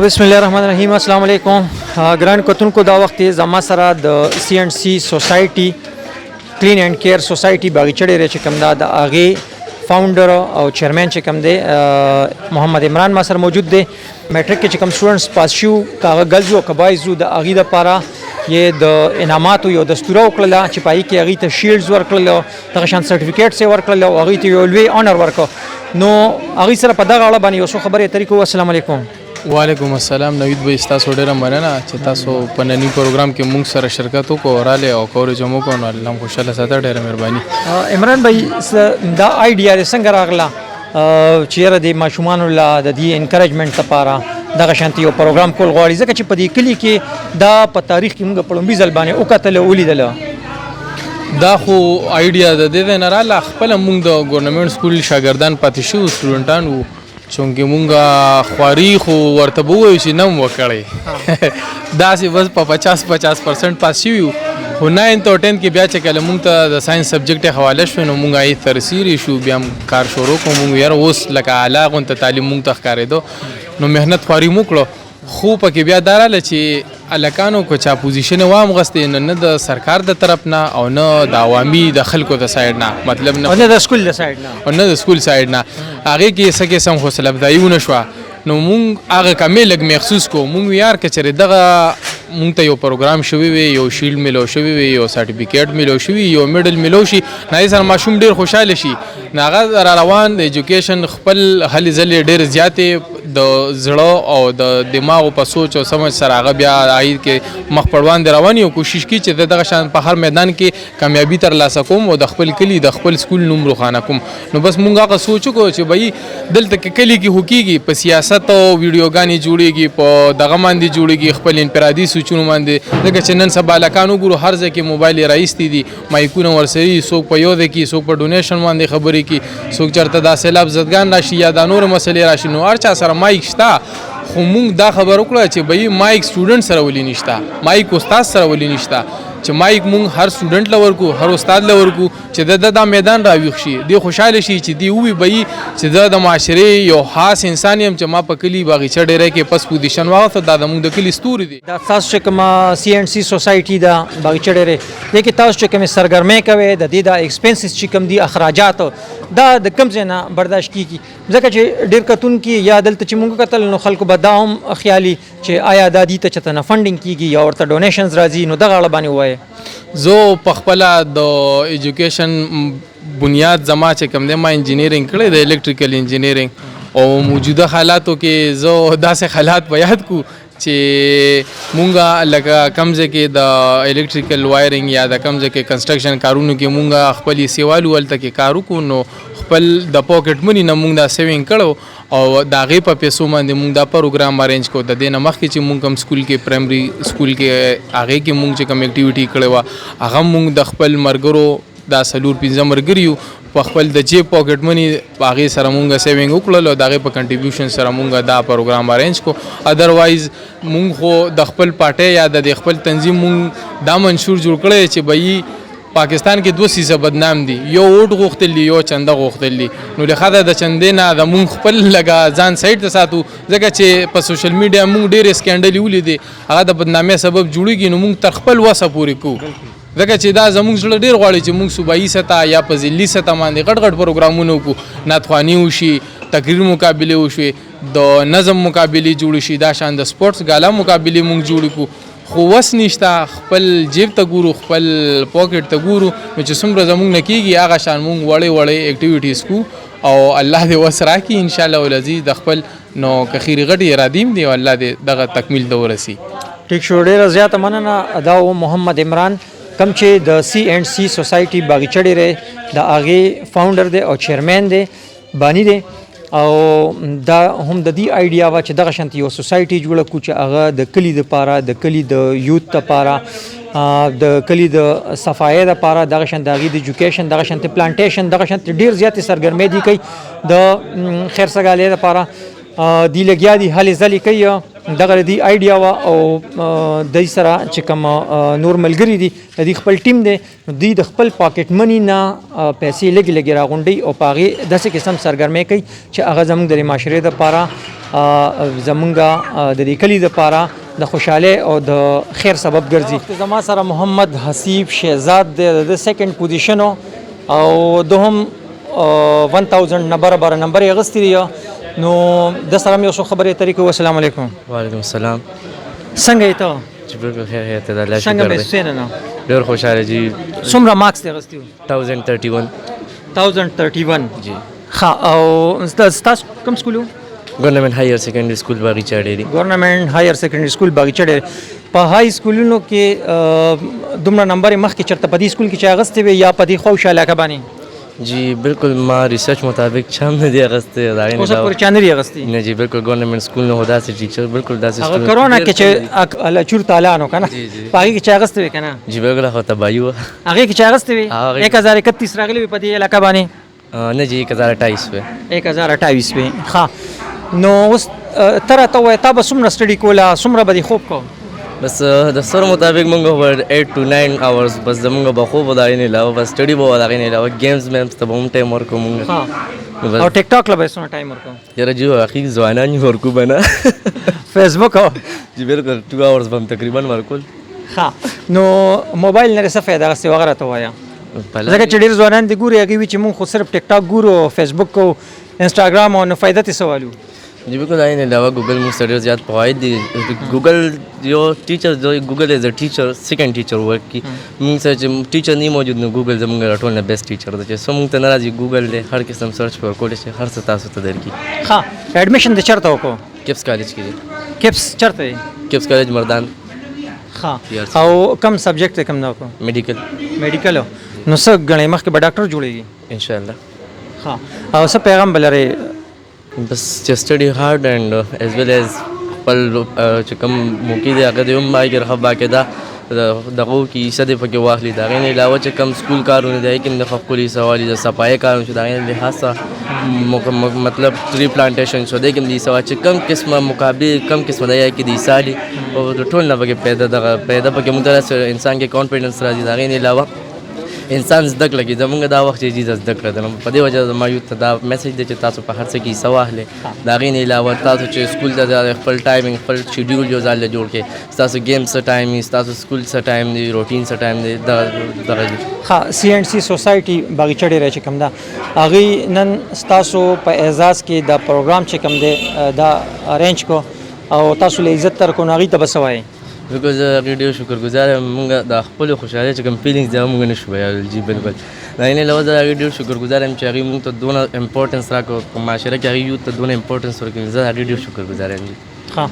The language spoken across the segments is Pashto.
بسم الله الرحمن الرحیم. السلام علیکم ګران کتونکو. دا وخت زما سره د سی اینڈ سی سوسایټي کلین اینڈ کیر سوسایټي باغچړې چې کوم دا د هغې فاونډر او چیرمن چې کوم دی محمد عمران ما سره موجود دی. میټرک کې چې کوم سټوډنټس پاس شو کاغه ګلز او کبایزو د هغې دپاره یې د انعاماتو یو دستوره وکړله چې په هغې کې هغې ته شیلډز ورکړل، دغه شان سرټیفیکیټس یې ورکړل او هغې ته یو لوی آنر ورکړ. نو هغې سره په دغه اړه باندې یو څو خبرې اترې کوو. السلام علیکم. وعلیکم السلام. نوید بھائی تاسو ډیره مننه چې تاسو په نننی پروګرام کې موږ سره شرکت وکړو راله او کوریج مو کوو. الله مو خوشاله ساته. ډیره مهرباني. عمران بھائی دا آیډیا څنګه راغله چې یاره د ماشومانو له د دې انکریجمنټ لپاره دغه شانتي یو پروګرام کول غواړي؟ ځکه چې په دې کلي کې دا په تاریخ کې موږ په لومړي ځل باندې وکتله ولیدله. دا خو آیډیا د دې نه راله خپل موږ د ګورنمنت سکول شاګردان پاتې شو سټوډنټان وو چونکې مونږه خواري خو ورته به ووایو چې نه مو وکړی داسې بس په 50% پاس شوي وو. خو 9th او 10th کې بیا چې کله مونږ ته د ساینس سبجیکټ حواله شوی نو مونږ یې ترسیري شو بیا کار شروع کړو. مونږ یاره اوس لکه اعلی غونته تعلیم مونږ ته ښکارېدو نو محنت خواري مو کړو. خو پکې بیا دا راله چې هلکانو که چا پوزیشن وامغستې نه د سرکار د طرف نه او نه د عوامي د خلکو د سایډ نه مطلب نه د سکول د سایډ نه او نه د سکول سایډ نه هغې کې څه قسم حوصله افزایي ونه شوه. نو مونږ هغه کمې لږ محسوس کړو. مونږ یار که چېرې دغه مونږ ته یو پروګرام شوی وي، یو شیلډ میلو شوی وي، یو سرټیفیکیټ میلو شوي، یو میډل میلو شي، نو هغې سره ماشوم ډېر خوشحاله شي. نو هغه را روان د ایجوکیشن خپل هلې ځلې ډېرې زیاتې د زړه او د دماغو په سوچ او سمج سره هغه بیا هغې کې مخ پر وړاندې روان وي او کوشش کوي چې د دغه شان په هر میدان کې کامیابي ترلاسه کوم او د خپل کلي د خپل سکول نوم روښانه کوم. نو بس مونږ هغه سوچ وکړو چې بهی دلته کې کلي کې خو کېږي په سیاست او ویډیوګانې جوړېږي، په دغه باندې جوړېږي، خپل انفرادي سوچونو باندې. ځکه چې نن سبا هلکان وګورو هر ځای کې موبایل یې راایستي دي، مایکونه ورسره دي، څوک په یو ځای کې، څوک په ډونیشن باندې خبرې کوي، څوک چېرته دا سیلاب زدګان راشي یا دا نورې مسلې راشي. نو هر چا سره مایک شته خو مونږ دا خبر وکړه چې بهی مایک سټوډنټ سره ولې نشته، مایک استاد سره ولې نشته، چې مایک مونږ هر سټوډنټ له ورکو، هر استاد له ورکو چې دا میدان راویښ شي، دی خوشحاله شي چې دی ووایي بهی چې زه د معاشرې یو خاص انسان یم چې ما په کلي باغچه ډېری کې پس پوزیشن واغسته. دا زموږ د کلي ستوري دی. دا تاسو چې کومه سی اینډ سی سوسایټي ده باغچه ډېرې دې کې تاسو چې کومې سرګرمۍ کوئ د دې دا ایکسپنسز چې کوم دي اخراجات دا د کوم ځای نه برداشت کیږي؟ ځکه چې ډېر کتونکي یا دلته چې موږ کتل نو خلکو به دا هم خیالي چې آیا دا دې ته چېرته نه فنډینګ کیږي یا ورته ډونیشنز راځي. نو دغه اړه باندې ووایه. زه په خپله د ایجوکیشن بنیاد زما چې کوم دی ما انجینیرینګ کړی د الکتریکل انجینیرینګ او موجوده حالاتو کې زه داسې حالات به یاد کړو چې مونږه لکه کم ځای کې د الکتریکل وایرینګ یا د کم ځای کې کنسټرکشن کارونو کې مونږه خپل سیوالو هلته کې کار وکړو نو خپل د پاکټ مني نه مونږ دا سیوینګ کړو او د هغې په پیسو باندې مونږ دا پروګرام ارینج کړو. د دې نه مخکې چې مونږ کوم سکول کې پرایمري سکول کې هغې کې مونږ چې کوم اکټیویټي کړې وه هغه مونږ د خپل ملګرو دا 4-5 ملګري یو په خپل د جیب پاکټ مني په هغې سره مونږ سیوینګ وکړل او د هغې په کنټریبیوشن سره مونږ دا پروګرام ارینج کړو. ادروایز مونږ خو د خپل پارټۍ یا د خپل تنظیم مونږ دا منشور جوړ کړی چې بهی پاکستان کې 2 څیزه بدنام دي، یو ووټ غوښتل دي، یو چنده غوښتل دي. نو لخوا د چندې نه د مونږ خپل لږه ځان سایډ ته ساتو ځکه چې په سوشل میډیا مونږ ډېرې سکینډلې ولیدې هغه د بدنامۍ سبب جوړېږي. نو مونږ تر خپل وسه پورې کوو ځکه چې دا زموږ زړه ډېر غواړي چې مونږ صوبایي سطح یا په ضلعي سطح باندې غټ غټ پروګرامونه وکړو، نعتخواني وشي، تقریر مقابلې وشوي، د نظم مقابلې جوړې شي، دا شان د سپورټس ګالا مقابلې مونږ جوړې کړو. خو وس نشته، خپل جیب ته ګورو، خپل پاکټ ته ګورو نو چې څومره زموږ نه کېږي هغه شان مونږ وړې وړې اکټیویټیز کوو او الله دې وس راکړي انشاءالله العزیز د خپل نو که خیري غټې ارادیم دی او الله دې دغه تکمیل ته ورسي. ټیک شو، ډېره زیاته مننه. دا و محمد عمران کوم چې د سی اینډ سی سوسایټي باغچه ډېرې د هغې فاونډر دی او چیرمین دی، بانی دی. او دا هم د دې آیډیا وه چې دغه شانتې یو سوسایټي جوړه کړو چې هغه د کلي دپاره، د کلي د یوت دپاره، د کلي د صفایۍ دپاره، دغه شان د هغې د ایجوکیشن، دغه شانتې پلانټیشن، دغه شانتې ډېر زیاتې سرګرمۍ دي کوي د خیر سګالۍ دپاره دی لګیا دي، هلې ځلې کوي. دغه د دې آیډیا وه او دوی سره چې کوم نور ملګري دي د دې خپل ټیم دی نو دوی د خپل پاکټ مني نه پیسې لږې لږې راغونډوي او په هغې داسې قسم سرګرمۍ کوي چې هغه زموږ د معاشرې دپاره زمونږ د دې کلي دپاره د خوشحالۍ او د خیر سبب ګرځي. زما سره محمد حسیب شهزاد دی، د سیکنډ پوزیشن او دوهم 1000 نه برابر نمبر یې اخیستی دی. نو د سره مې یو څو خبرې طریقې. السلام علیکم. وعلیکم السلام. څنګه یې ته؟ جی بالکل خیر خیر ته د الله څنګه شکر مې دی. حسین نه ډېر خوشاله جی. څومره مارکس دې اخیستی وو؟ 1031. 1031. جی. ښه، او ستاسو کوم سکول و؟ ګورنمنټ هایر سیکنډري سکول باغچه ډېری. ګورنمنټ هایر سیکنډري سکول باغچه ډېری. په های سکولونو کې دومره نمبر مخکې چېرته په دې سکول کې چا اخیستی وې یا په دې خوشحاله علاقه باندې؟ جی بالکل ما ریسرچ مطابق چا هم نه دی اخیستی. اوسه پورې چا نه دی اخیستی؟ نه جی بالکل ګورنمنټ سکول نه هو داسې ټیچر بالکل داسې هغه کرونا کې چې لچور تالانو که نه جی جی. په هغې کې چا اخیستی وې که نه؟ جی بالکل هغه تباهي وه. هغې کې چا اخیستی وې؟ 1031 راغلی وې په دې علاقه باندې؟ نه جی 1028 وې. 1028 وې. ښه، نو اوس ته راته ووایه تا به څومره سټډي کوله، څومره به دې خوب کو؟ بس د سر مطابق موږ به 8 to 9 hours بس زموږ به خوب د هغې نه علاوه بس سټډي به وه د هغې نه علاوه گیمز ویمز ته به هم ټایم ورکړو موږ. او ټیک ټاک له به یې څومره ټایم ورکړو؟ یاره جی حقیق ځوانان یې ورکو به نه. فیسبوک او جی بالکل 2 hours به هم تقریبا ورکول. ښه، نو موبایل نه څه فایده اخیستې وغیره ته ووایه؟ ځکه چې ډېر ځوانان دې ګوري هغوی وي چې مونږ خو صرف ټیک ټاک ګورو او فیسبوک او انسټاګرام او نو فایده ترې څه والو؟ جی بالکل هغې نه علاوه ګوګل موږ ته ډېر زیات فواید دي. ګوګل یو ټیچر ګوګل ایز ا ټیچر سیکنډ ټیچر ورک کي. موږ سره چې ټیچر نه موجود نو ګوګل زموږ ټول نه بیسټ ټیچر دی چې څه موږ ته نه راځي ګوګل دی هر قسم سرچ پر کولی شي هر څه تاسو ته درکړي. ښه، ایډمیشن دې چېرته وکړو؟ کپس کالج کې دی. کپس چېرته دی؟ کپس کالج مردان. ښه، او کوم سبجیکټ دی کوم نه وکړو؟ میډیکل. میډیکل. نو څه ګڼې مخکې به ډاکټر جوړېږي؟ انشاءالله. ښه، او څه پیغام به لرې؟ بس چې سټډي هارډ اینډ ایز ویل ایز خپل چې کوم موقع دی هغه دې هم هغې کې باقاعده دغه وکړي حصه دې پکې واخلي. د هغې نه علاوه چې کوم سکول کارونه دی هغې کې هم د ښکلي حصه واخلي. د صفایي کارونه چې د هغې نه لحاظ څخه مطلب ټري پلانټیشن شو دی کې هم د حصه چې کوم قسمه مقابلې کم قسمه دی هغې کې د حصه اخلي او د ټول نه پکې پیدا پکې موږ ته انسان کې کانفیډنس راځي. د هغې نه علاوه انسان زده کړه کې زمونږ دا وخت چې چیزه زده کړه ده نو په دې وجه زما یوت ته دا میسج دی چې تاسو په هر څه کې حصه واخلئ. د هغې نه علاوه تاسو چې سکول ته خپل ټایمنګ خپل شیډیول یو ځای له جوړ کړئ. ستاسو گیم څه ټایم وي، ستاسو سکول څه ټایم دی، روټین څه ټایم دی، دغه دي. ښه، سی اینډ سی سوسایټي باغچه ډېری چې کوم ده هغوی نن ستاسو په اعزاز کې دا پروګرام چې کوم دی دا ارینج کو او تاسو له عزت درکو نو هغوی ته به څه وایئ؟ بالکل زه هغې ډېر شکرګزار یم. مونږ د خپلو خوشحالۍ چې کوم فیلینګس دی هغه مونږ نشو بیانولی. جي بالکل د هغې نه علاوه زه د هغې ډېر شکرګزار یم چې هغوی مونږ ته دونه امپورټنس راکړو په معاشره کې هغوی یوت ته دونه امپورټنس ورکوي. زه د هغې ډېر شکرګزار یم. ښه،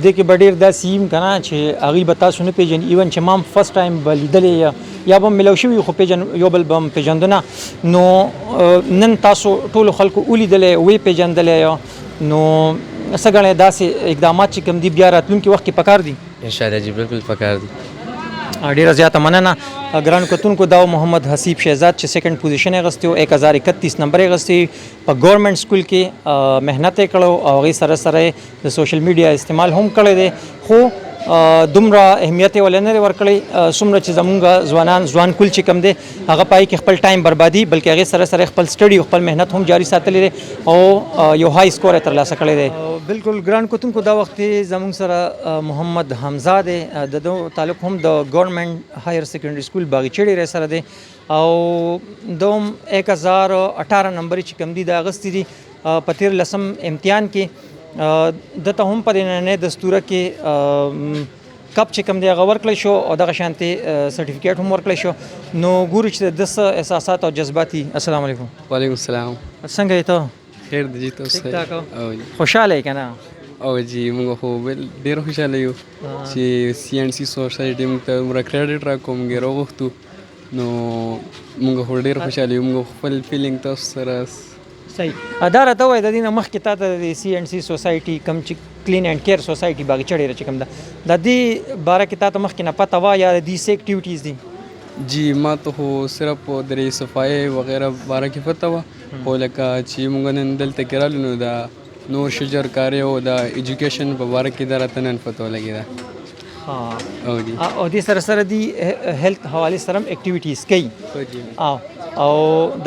دې کې به ډېر داسې وي که نه چې هغوی به تاسو نه پېژني، ایون چې ما هم فرسټ ټایم به لیدلې یا به هم میلاو شوي خو یو بل به هم پېژنده نه. نو نن تاسو ټولو خلکو ولیدلی ویې پېژندلی نو څه ګڼئ داسې اقدامات چې کوم دي بیا راتلونکي وخت کې پکار دي؟ انشاءالله جی بالکل پکار دي. ډیره زیاته مننه. ګرانو کتونکو دا محمد حسیب شهزاد چې سیکنډ پوزیشن یې اخیستی و 1031 نمبر یې اخیستی په ګورنمنټ سکول کې محنت یې کړی او هغې سره سره د سوشل میډیا استعمال هم کړی دی خو دومره اهمیت یې ولې نه دی ورکړی څومره چې زمونږ ځوان کول چې کوم دی هغه پای کې خپل ټایم بربادي بلکې هغې سره سره خپل سټډي او خپل محنت هم جاري ساتلی دی او یو های سکور یې ترلاسه کړی دی. بالکل ګران کتونکو دا وخت زمونږ سره محمد حمزه دی د ده تعلق هم د ګورنمنټ هایر سیکنډري سکول باغچه ډېری سره دی او د هم 1018 نمبر چې کوم دي د اخیستي دي په 13 امتحان کې دته هم په نننۍ دستوره کې کپ چې کوم دی هغه ورکړی شو او دغه شانتې سرټیفیکیټ هم ورکړی شو. نو ګورو چې د څه احساسات او جذبات دي. السلام علیکم. وعلیکم السلام. څنګه یې ته؟ خیر دی جی تاسو خوشحاله یې که نه؟ او جی موږ خو ډېر خوشحاله یو چې سی اینډ سی سوسایټي موږ ته دومره کریډټ راکړو موږ یې راغوښتو نو موږ خو ډېر خوشحاله یو. موږ خپل فیلینګ تاسو سره صحیح دا راته ووایه د دې نه مخکې تا ته د سی اینډ سی سوسایټي کوم چې کلین اینډ کیر سوسایټي باغچه ډېره چې کوم ده د دې باره کې تا ته مخکې نه پته وه یا د دې څه اکټیویټیز دي؟ جی ما ته خو صرف د صفایي وغیره باره کې پته وه خو لکه چې موږ نن دلته کې رالو نو د نور شجر کاري او د ایجوکیشن په باره کې دا راته نن پته ولګېده. او دې سره سره دی هیلث حوالې سره هم اکټیویټیز کوي او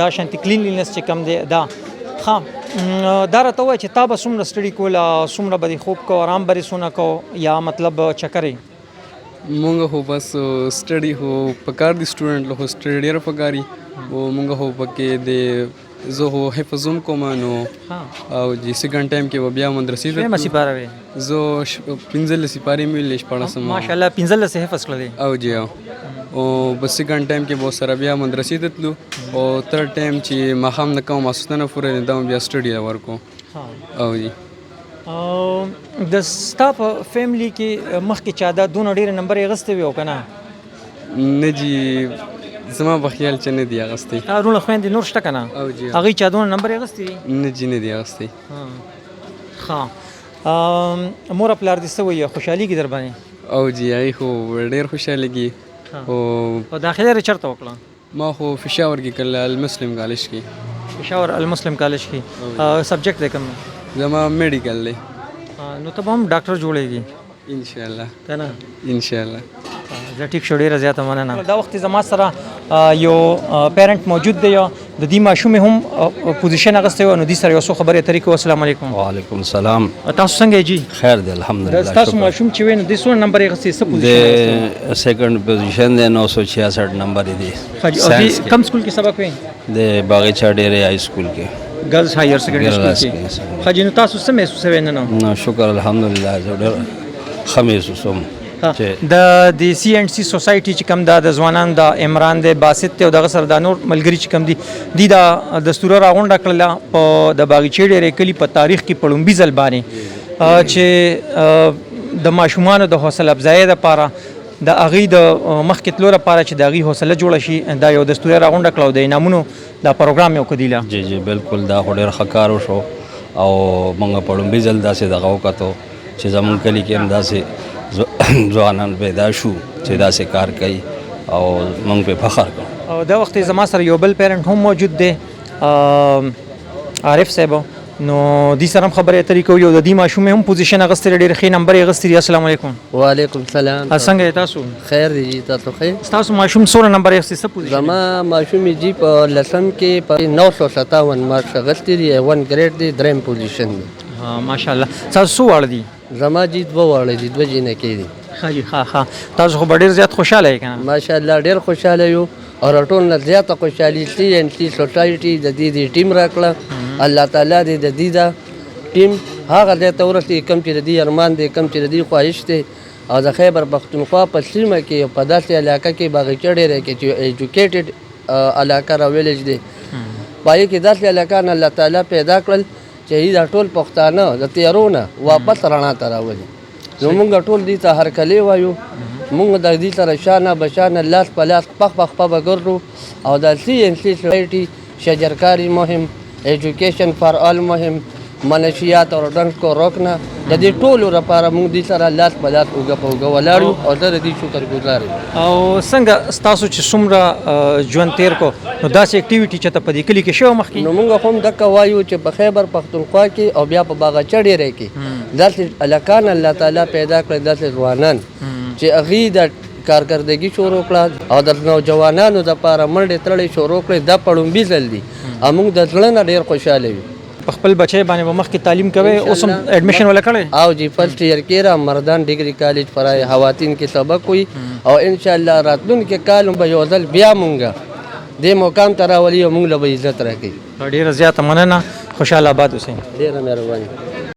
دا شانتي کلینلینس چې کوم دی دا ها دا راته ووایه چې تا به څومره سټډي کوله څومره به دې خوب کو آرام به دې څونه کو یا مطلب چکرې مونږ هو بس سټډي هو پکار دي سټوډنټ له سټډي ډېر پکاري او مونږ هو پکې د زه هو حفظوم کوم نو او جی سیکنډ ټایم کې بیا مدرسې ته مسی پاره وې زه 15 سپاره مې لیش پړم ماشاءالله 15 سه حفظ کړل او جی او بس سیکنډ ټایم کې به سره بیا مدرسې ته تلو او تھرډ ټایم چې ماښام نه کوم ماسوتنه پورې دا بیا سټډي ورکو او جی د ستا په فیملی کې مخکې چا دا دونه ډېر نمبر یې غستې وي او که نه نه جی زما په خیال چې نه دی اغستی رونه خویندې نور شته که نه او جی هغوی چا دونه نمبر یې غستې وي نه جی نه دی اغستی ښه مور پلار دې څه وایي خوشحالېږي در باندې او جی هغې خو ډېر خوشحالېږي او داخله یې چېرته وکړه ما خو پېښور کې کړله المسلم کالج کې پېښور المسلم کالج کې سبجیکټ دی کوم زما میډیکل دی نو ته به هم ډاکټر جوړېږي انشاءالله که نه انشاءالله زه ټیک شو ډېره زیاته مننه دا وخت زما سره یو پیرنټ موجود دی د دې ماشومې هم پوزیشن اخیستی و نو دې سره یو څو خبرې اترې کوو السلام علیکم وعلیکم السلام تاسو څنګه یې جی خیر دی الحمدلله تاسو ماشوم چې وین د څو نمبر یې اخیستی څه پوزیشن د سیکنډ پوزیشن دی 966 نمبر دی کم سکول کې سبق وین د باغچا ډیره های سکول کې ګرلز هایر سیکنډري سکول کې خاجي نو تاسو څه محسوس وین نه شکر الحمدلله زه ډېر ښه محسوسوم د سی اینڈ سی سوسایټي چې کوم دا د ځوانان د عمران د باسط ته دغه سره د نور ملګری چې کوم دي دا دستور راغونډه کړله په د باغچې ډېرې کلي په تاریخ کې په لومبي ځل باندې چې د ماشومانو د حوصله افزایۍ دپاره د هغوی د مخکې تلو لپاره چې د هغوی حوصله جوړه شي دا یو دستور راغونډه کړه او د انعامونو دا پروګرام یې وکړ جی جی بالکل دا خو ډېر ښه کار وشو او موږ په لومبي ځل داسې دغه وکتو چې زموږ کلي کې هم داسې ځوانان پیدا شو چې داسې کار کوي او موږ پې فخر کوو او دا وخت زما سره یو بل پیرنټ هم موجود دی عارف صاحب نو دې سره هم خبرې اترې کوو یو د دې ماشوم هم پوزیشن اخیستی دی ډېر ښې نمبر یې اخیستی دی السلام علیکم وعلیکم السلام څنګه یې تاسو خیر دی جی تاسو ښه ستاسو ماشوم څومره نمبر یې اخیستی څه پوزیشن زما ماشوم جی په لسم کې په 957 مارکس اخیستی دی 1 ګریډ دی دریم پوزیشن دی ماشاءالله تاسو څو واړه دي زما جی دوه واړه دي دوه جینکې دي ښه جي ښه تاسو خو به ډېر زیات خوشحاله یې که نه ماشاءالله ډېر خوشحاله یو او ټول نه زیاته خوشحالي سی این سی سوسایټي د دې ټیم راکړه الله تعالی دې د دې دا ټیم هغه ځای ته ورسېږي کوم چې د دې ارمان دی کوم چې د دې خواهش دی او د خیبر پښتونخوا په سیمه کې په داسې علاقه کې باغچه ډېره کې چې ایجوکیټډ علاقه را ویلیج دی پای کې داسې علاقه نه الله تعالی پیدا کړل چې دا ټول پښتانه د تیارو نه واپس رڼا ته راولي نو موږ ټول دې ته هرکلی وایو موږ د دې سره شانه بشانه لاس په لاس پخ به ګرځو او د سی این سی سوسایټي شجرکاری مهم ایجوکیشن فار آل مهم منشیات او ډنګ کو روکنا د دې ټولو لپاره موږ دې سره لاس په لاس اوږه په اوږه ولاړ یو او زه د دې شکرګزار یم او څنګه ستاسو چې څومره ژوند تیر کو نو داسې اکټیویټي چې ته په دې کلي کې شوی مخکې نو موږ هم دکه وایو چې په خیبر پښتونخوا کې او بیا په باغچه ډېری کې داسې هلکان الله تعالی پیدا کړی داسې ځوانان چې هغوی د کارکردګي شروع کړه او د نوجوانانو دپاره منډې تړلې شروع کړې دا په لومبي ځل دي او موږ د زړه نه ډېر خوشحاله یو په خپل بچی باندې به مخکې تعلیم کوئ اوس هم ایډمیشن ولا کړی او جی فرسٹ ایئر کې را مردان ډیګري کالج فرای خواتین کې سبق وي او ان شاء الله راتلونکي کال به یو ځل بیا مونږ دې مقام ته راولي او موږ له به عزت راکړي ډېره زیاته مننه خوشحاله آباد اوسئ ډېره مهرباني